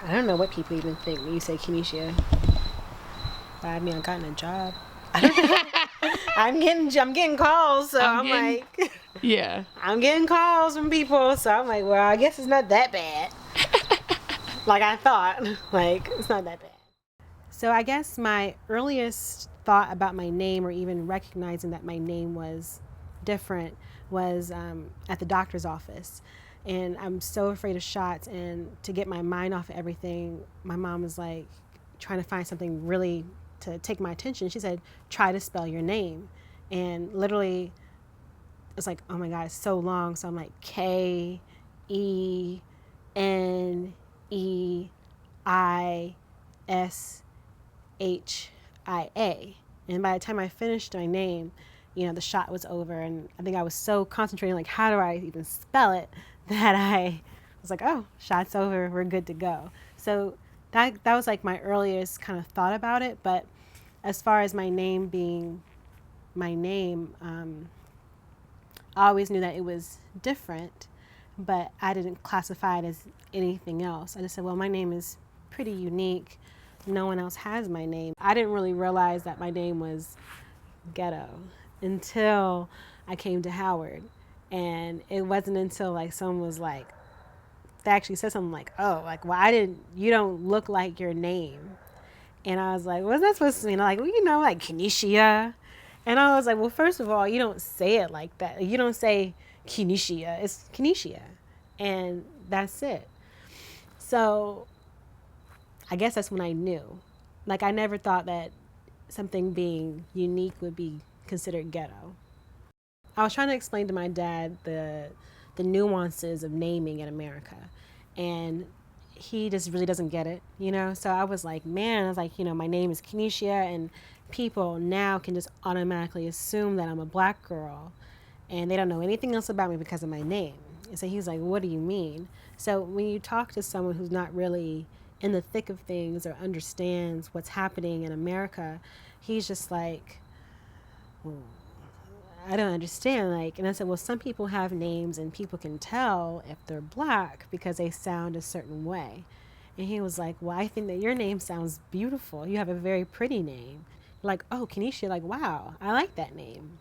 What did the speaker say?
I don't know what people even think when you say Keneishia. But I mean, I've gotten a job. I'm getting calls, so I'm I'm getting, like, yeah. I'm getting calls from people, so I'm like, well, I guess it's not that bad. Like I thought, like it's not that bad. So I guess my earliest thought about my name, or even recognizing that my name was different, was at the doctor's office. And I'm so afraid of shots. And to get my mind off of everything, my mom was like trying to find something really to take my attention. She said, try to spell your name. And literally, it's like, oh my God, it's so long. So I'm like, Keneishia. And by the time I finished my name, the shot was over. And I think I was so concentrating, like, how do I even spell it, that I was like, oh, shot's over. We're good to go. So that was like my earliest kind of thought about it. But as far as my name being my name, I always knew that it was different, but I didn't classify it as anything else. I just said, well, my name is pretty unique. No one else has my name. I didn't really realize that my name was ghetto until I came to Howard. And it wasn't until like someone was like, they actually said something like, oh, like, well, you don't look like your name. And I was like, what's that supposed to mean? Like, well, like Keneishia. And I was like, well, first of all, you don't say it like that. You don't say Keneishia. It's Keneishia. And that's it. So I guess that's when I knew. Like, I never thought that something being unique would be considered ghetto. I was trying to explain to my dad the nuances of naming in America. And he just really doesn't get it. So I was like, man, I was like, my name is Keneishia, and people now can just automatically assume that I'm a black girl, and they don't know anything else about me because of my name. And so he's like, what do you mean? So when you talk to someone who's not really in the thick of things or understands what's happening in America, he's just like, oh, I don't understand. Like, and I said, well, some people have names and people can tell if they're black because they sound a certain way. And he was like, well, I think that your name sounds beautiful. You have a very pretty name. Like, oh, Keneishia, like, wow, I like that name.